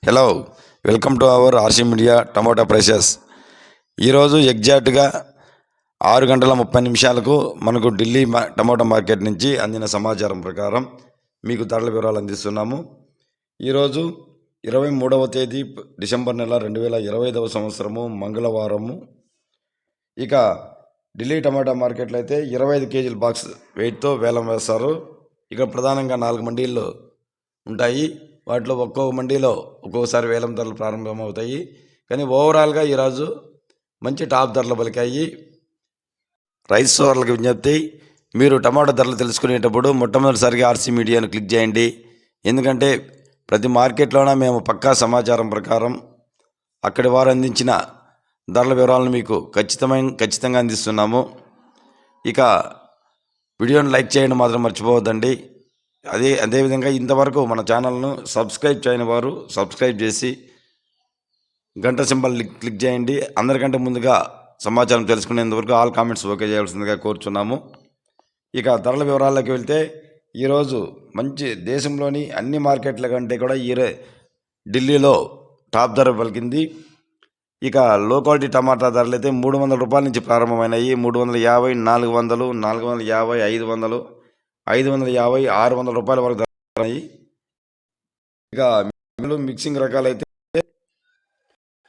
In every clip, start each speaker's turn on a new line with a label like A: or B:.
A: Hello, welcome to our RC media tomato prices. ఈరోజు ఎగ్జాక్ట్గా 6 గంటల 30 నిమిషాలకు మనకు ఢిల్లీ టమోటా మార్కెట్ నుంచి అందిన సమాచారం ప్రకారం మీకు ధరల వివరాలు అందిస్తున్నాము. ఈరోజు 23వ తేదీ డిసెంబర్ నెల 2025వ సంవత్సరము మంగళవారము. ఇక ఢిల్లీ టమాటా మార్కెట్లో అయితే 25 కేజీల బాక్స్ వెయిట్తో వేలం వేస్తారు. ఇక ప్రధానంగా 4 మండీలు ఉంటాయి. వాటిలో ఒక్కొక్క మండీలో ఒక్కొక్కసారి వేలం ధరలు ప్రారంభమవుతాయి. కానీ ఓవరాల్గా ఈరోజు మంచి టాప్ ధరలు పలికాయి. రైస్ సోదరులకు విజ్ఞప్తి, మీరు టమాటా ధరలు తెలుసుకునేటప్పుడు మొట్టమొదటిసారిగా ఆర్సీ మీడియాను క్లిక్ చేయండి. ఎందుకంటే ప్రతి మార్కెట్లోనే మేము పక్కా సమాచారం ప్రకారం అక్కడి వారు అందించిన ధరల వివరాలను మీకు ఖచ్చితంగా అందిస్తున్నాము. ఇక వీడియోని లైక్ చేయడం మాత్రం మర్చిపోవద్దండి. అదేవిధంగా ఇంతవరకు మన ఛానల్ను సబ్స్క్రైబ్ చేయని వారు సబ్స్క్రైబ్ చేసి గంట సింబల్ క్లిక్ చేయండి. అందరికంటే ముందుగా సమాచారం తెలుసుకునేందువరకు ఆల్ కామెంట్స్ ఓకే చేయాల్సిందిగా కోరుచున్నాము. ఇక ధరల వివరాల్లోకి వెళ్తే ఈరోజు మంచి దేశంలోని అన్ని మార్కెట్ల కంటే కూడా ఢిల్లీలో టాప్ ధర పలికింది. ఇక లో క్వాలిటీ టమాటా ధరలు అయితే 300 రూపాయల నుంచి ప్రారంభమైనాయి. 350, 400, 450, 500, 550, 600 రూపాయల వరకు ధరలు. ఇక మిక్సింగ్ రకాలైతే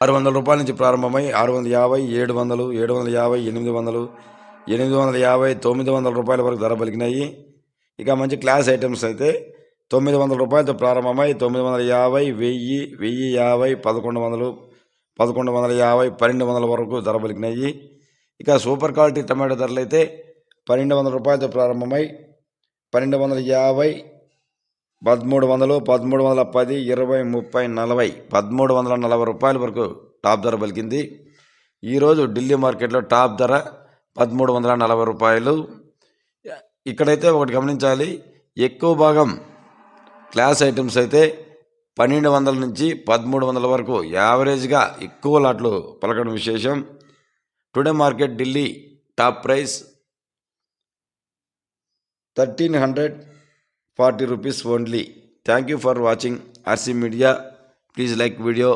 A: 600 రూపాయల నుంచి ప్రారంభమై 650, 700, 750, 800, 850, 900 రూపాయల వరకు ధర పలికినాయి. ఇక మంచి క్లాస్ ఐటమ్స్ అయితే 900 రూపాయలతో ప్రారంభమై 950, 1000, 1050, 1100, 1150, 1200 వరకు ధర పలికినాయి. ఇక సూపర్ క్వాలిటీ టమాటో ధరలు అయితే 1200 రూపాయలతో ప్రారంభమై 1250, 1300, 1310, 20, 30, 40, 1340 రూపాయల వరకు టాప్ ధర పలికింది. ఈరోజు ఢిల్లీ మార్కెట్లో టాప్ ధర 1340 రూపాయలు. ఇక్కడైతే ఒకటి గమనించాలి, ఎక్కువ భాగం క్లాస్ ఐటమ్స్ అయితే 1200 నుంచి 1300 వరకు యావరేజ్గా ఎక్కువ లాట్లు పలకడం విశేషం. Today market Delhi top price 1340 rupees only. Thank you for watching RC Media. Please like video.